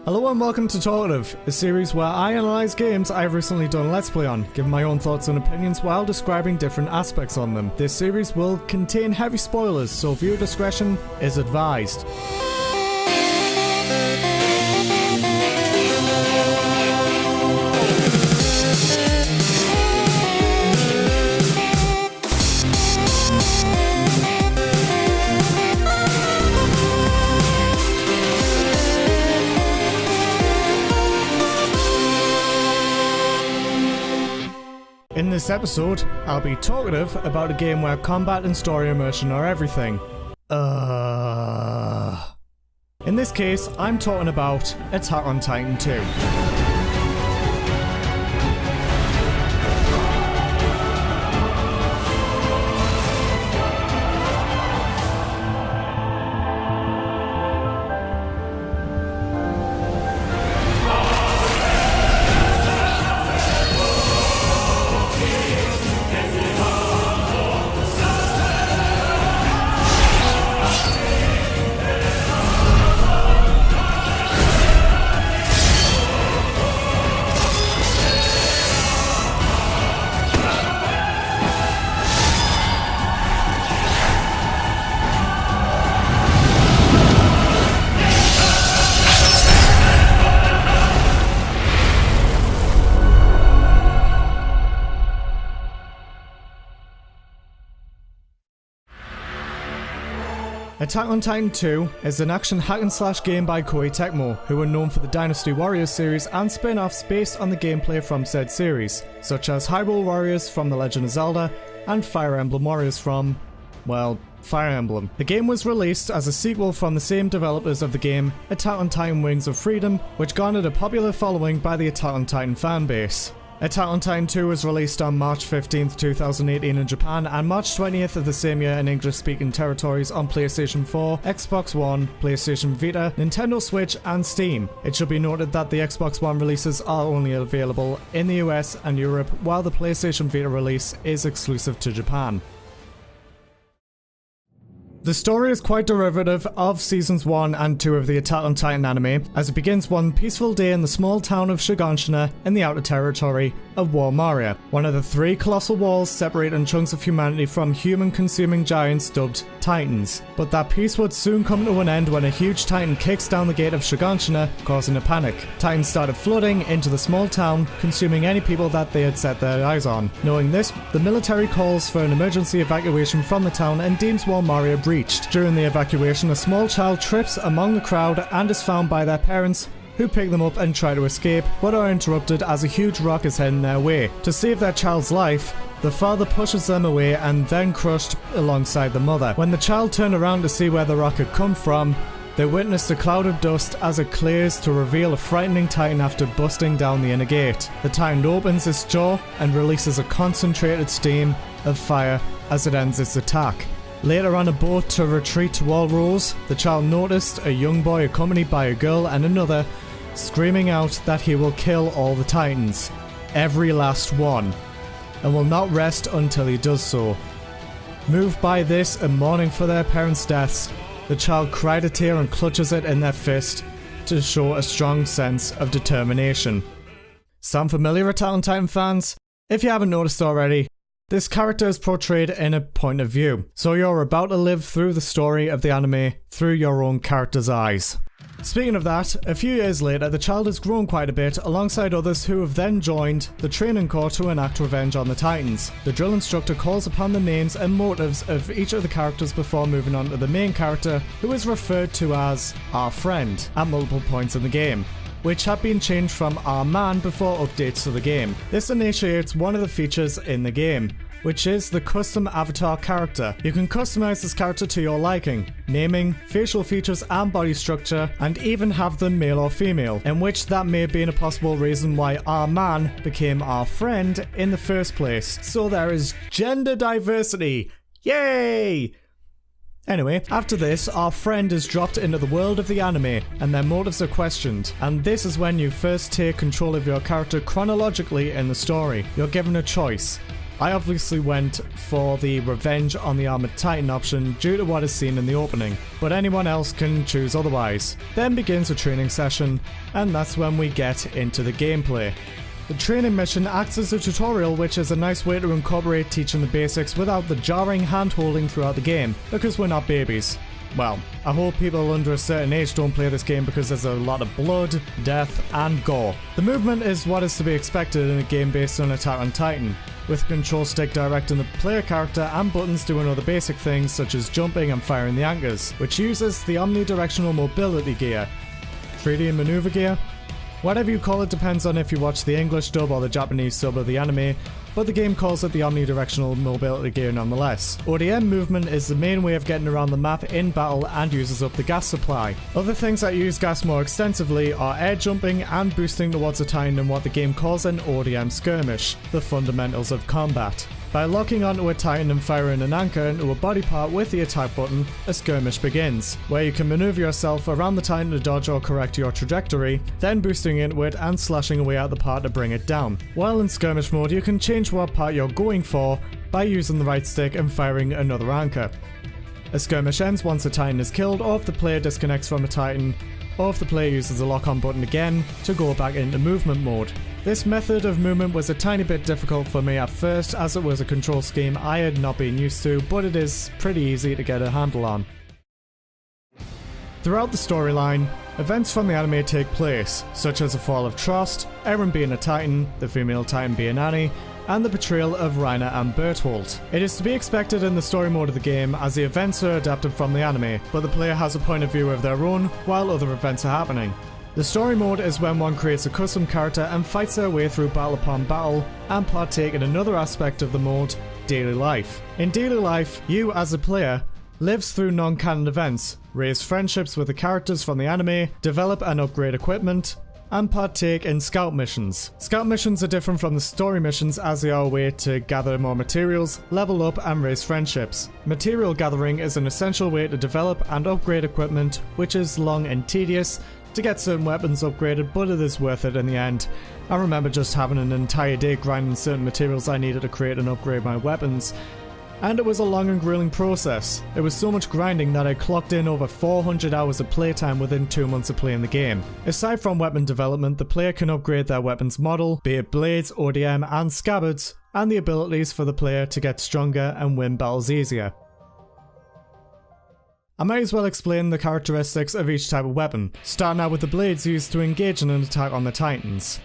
Hello and welcome to Talkative, a series where I analyse games I've recently done Let's Play on, giving my own thoughts and opinions while describing different aspects on them. This series will contain heavy spoilers, so viewer discretion is advised. In this episode, I'll be talkative about a game where combat and story immersion are everything. In this case, I'm talking about Attack on Titan 2. Attack on Titan 2 is an action hack-and-slash game by Koei Tecmo, who are known for the Dynasty Warriors series and spin-offs based on the gameplay from said series, such as Hyrule Warriors from The Legend of Zelda and Fire Emblem Warriors from, well, Fire Emblem. The game was released as a sequel from the same developers of the game, Attack on Titan Wings of Freedom, which garnered a popular following by the Attack on Titan fanbase. Attack on Titan 2 was released on March 15th, 2018 in Japan and March 20th of the same year in English-speaking territories on PlayStation 4, Xbox One, PlayStation Vita, Nintendo Switch and Steam. It should be noted that the Xbox One releases are only available in the US and Europe, while the PlayStation Vita release is exclusive to Japan. The story is quite derivative of Seasons 1 and 2 of the Attack on Titan anime, as it begins one peaceful day in the small town of Shiganshina in the outer territory of Wall Maria, one of the three colossal walls separating chunks of humanity from human-consuming giants dubbed Titans. But that peace would soon come to an end when a huge Titan kicks down the gate of Shiganshina, causing a panic. Titans started flooding into the small town, consuming any people that they had set their eyes on. Knowing this, the military calls for an emergency evacuation from the town and deems Wall Maria breached. During the evacuation, a small child trips among the crowd and is found by their parents, who pick them up and try to escape, but are interrupted as a huge rock is heading their way. To save their child's life, the father pushes them away and then crushed alongside the mother. When the child turned around to see where the rock had come from, they witnessed a cloud of dust as it clears to reveal a frightening Titan after busting down the inner gate. The Titan opens its jaw and releases a concentrated stream of fire as it ends its attack. Later on a boat to retreat to Wall Rose, the child noticed a young boy accompanied by a girl and another, screaming out that he will kill all the Titans, every last one, and will not rest until he does so. Moved by this and mourning for their parents' deaths, the child cried a tear and clutches it in their fist to show a strong sense of determination. Sound familiar, Attack on Titan fans? If you haven't noticed already, this character is portrayed in a point of view, so you're about to live through the story of the anime through your own character's eyes. Speaking of that, a few years later the child has grown quite a bit alongside others who have then joined the training corps to enact revenge on the Titans. The drill instructor calls upon the names and motives of each of the characters before moving on to the main character, who is referred to as our friend at multiple points in the game, which had been changed from our man before updates to the game. This initiates one of the features in the game, which is the custom avatar character. You can customize this character to your liking, naming, facial features and body structure, and even have them male or female, in which that may have been a possible reason why our man became our friend in the first place. So there is gender diversity. Yay! Anyway, after this, our friend is dropped into the world of the anime, and their motives are questioned, and this is when you first take control of your character chronologically in the story. You're given a choice. I obviously went for the Revenge on the Armored Titan option due to what is seen in the opening, but anyone else can choose otherwise. Then begins a training session, and that's when we get into the gameplay. The training mission acts as a tutorial, which is a nice way to incorporate teaching the basics without the jarring hand-holding throughout the game, because we're not babies. Well, I hope people under a certain age don't play this game because there's a lot of blood, death, and gore. The movement is what is to be expected in a game based on Attack on Titan, with control stick directing the player character and buttons doing other basic things such as jumping and firing the anchors, which uses the omnidirectional mobility gear, 3D maneuver gear. Whatever you call it depends on if you watch the English dub or the Japanese sub of the anime, but the game calls it the omnidirectional mobility gear nonetheless. ODM movement is the main way of getting around the map in battle and uses up the gas supply. Other things that use gas more extensively are air jumping and boosting towards a Titan in what the game calls an ODM skirmish, the fundamentals of combat. By locking onto a Titan and firing an anchor into a body part with the attack button, a skirmish begins, where you can maneuver yourself around the Titan to dodge or correct your trajectory, then boosting into it and slashing away at the part to bring it down. While in skirmish mode, you can change what part you're going for by using the right stick and firing another anchor. A skirmish ends once a Titan is killed, or if the player disconnects from a Titan, or if the player uses the lock-on button again to go back into movement mode. This method of movement was a tiny bit difficult for me at first, as it was a control scheme I had not been used to, but it is pretty easy to get a handle on. Throughout the storyline, events from the anime take place, such as the fall of Trost, Eren being a Titan, the female Titan being Annie, and the betrayal of Reiner and Berthold. It is to be expected in the story mode of the game, as the events are adapted from the anime, but the player has a point of view of their own while other events are happening. The story mode is when one creates a custom character and fights their way through battle upon battle and partake in another aspect of the mode, daily life. In daily life, you as a player lives through non-canon events, raise friendships with the characters from the anime, develop and upgrade equipment, and partake in scout missions. Scout missions are different from the story missions as they are a way to gather more materials, level up and raise friendships. Material gathering is an essential way to develop and upgrade equipment, which is long and tedious to get certain weapons upgraded, but it is worth it in the end. I remember just having an entire day grinding certain materials I needed to create and upgrade my weapons, and it was a long and grueling process. It was so much grinding that I clocked in over 400 hours of playtime within 2 months of playing the game. Aside from weapon development, the player can upgrade their weapons model, be it blades, ODM and scabbards, and the abilities for the player to get stronger and win battles easier. I might as well explain the characteristics of each type of weapon, starting out with the blades used to engage in an attack on the Titans.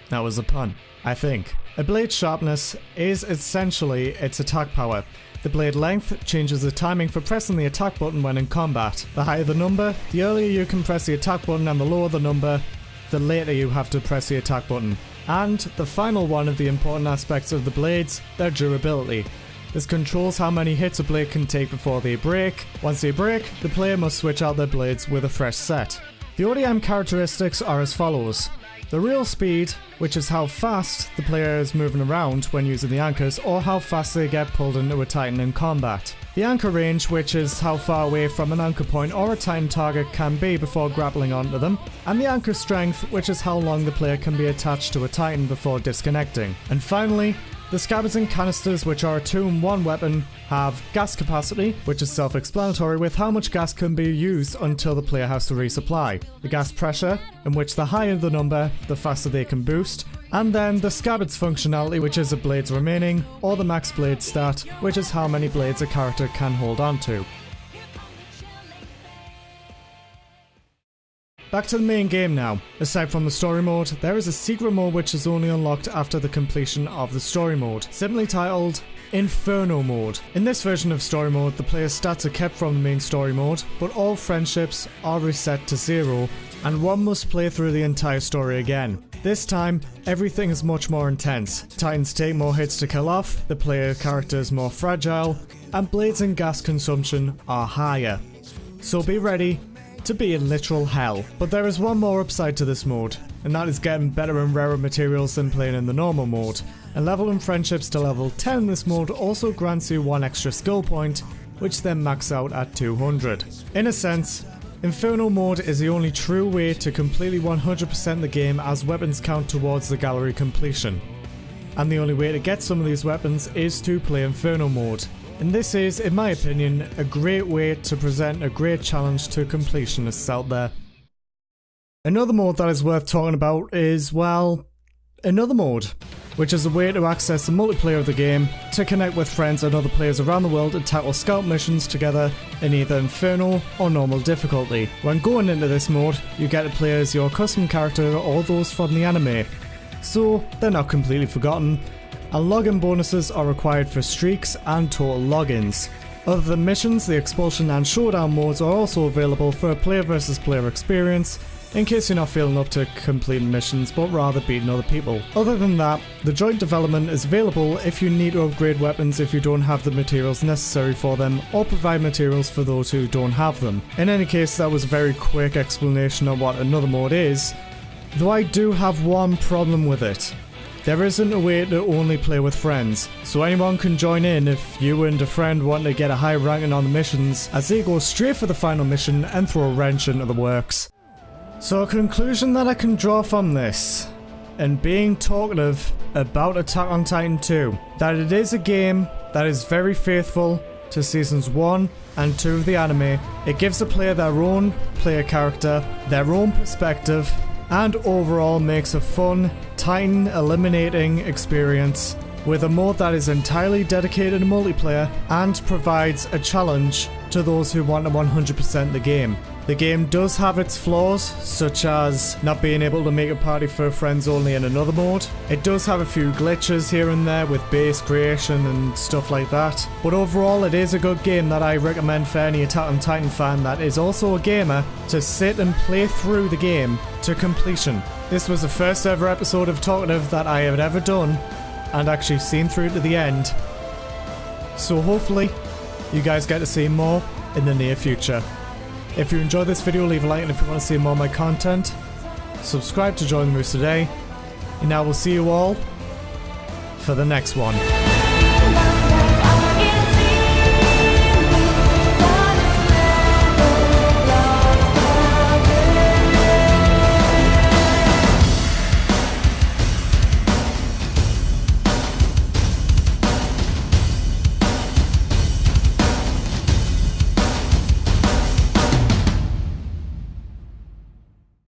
That was a pun, I think. A blade's sharpness is essentially its attack power. The blade length changes the timing for pressing the attack button when in combat. The higher the number, the earlier you can press the attack button, and the lower the number, the later you have to press the attack button. And the final one of the important aspects of the blades, their durability. This controls how many hits a blade can take before they break. Once they break, the player must switch out their blades with a fresh set. The ODM characteristics are as follows. The real speed, which is how fast the player is moving around when using the anchors, or how fast they get pulled into a Titan in combat. The anchor range, which is how far away from an anchor point or a Titan target can be before grappling onto them. And the anchor strength, which is how long the player can be attached to a Titan before disconnecting. And finally, the scabbards and canisters, which are a 2-in-1 weapon, have gas capacity, which is self-explanatory with how much gas can be used until the player has to resupply. The gas pressure, in which the higher the number, the faster they can boost. And then the scabbards functionality, which is a blades remaining, or the max blade stat, which is how many blades a character can hold onto. Back to the main game now. Aside from the story mode, there is a secret mode which is only unlocked after the completion of the story mode, simply titled Inferno Mode. In this version of story mode, the player's stats are kept from the main story mode, but all friendships are reset to 0, and one must play through the entire story again. This time, everything is much more intense. Titans take more hits to kill off, the player character is more fragile, and blades and gas consumption are higher. So be ready to be in literal hell. But there is one more upside to this mode, and that is getting better and rarer materials than playing in the normal mode. And leveling friendships to level 10 in this mode also grants you 1 extra skill point, which then max out at 200. In a sense, Inferno Mode is the only true way to completely 100% the game, as weapons count towards the gallery completion. and the only way to get some of these weapons is to play Inferno Mode. And this is, in my opinion, a great way to present a great challenge to completionists out there. Another mode that is worth talking about is, well, Another Mode, which is a way to access the multiplayer of the game, to connect with friends and other players around the world and tackle scout missions together in either Inferno or normal difficulty. When going into this mode, you get to play as your custom character or those from the anime, so they're not completely forgotten, and login bonuses are required for streaks and total logins. Other than missions, the Expulsion and Showdown modes are also available for a player versus player experience, in case you're not feeling up to completing missions but rather beating other people. Other than that, the joint development is available if you need to upgrade weapons if you don't have the materials necessary for them, or provide materials for those who don't have them. In any case, that was a very quick explanation of what Another Mode is, though I do have one problem with it. There isn't a way to only play with friends, so anyone can join in if you and a friend want to get a high ranking on the missions, as they go straight for the final mission and throw a wrench into the works. So a conclusion that I can draw from this, and being talkative about Attack on Titan 2, that it is a game that is very faithful to seasons 1 and 2 of the anime. It gives the player their own player character, their own perspective, and overall makes a fun, Titan eliminating experience with a mode that is entirely dedicated to multiplayer and provides a challenge to those who want to 100% the game. The game does have its flaws, such as not being able to make a party for friends only in Another Mode. It does have a few glitches here and there with base creation and stuff like that, but overall it is a good game that I recommend for any Attack on Titan fan that is also a gamer to sit and play through the game to completion. This was the first ever episode of Talkative that I had ever done and actually seen through to the end, so hopefully you guys get to see more in the near future. If you enjoyed this video, leave a like, and if you want to see more of my content, subscribe to join the Moose today, and I will see you all for the next one.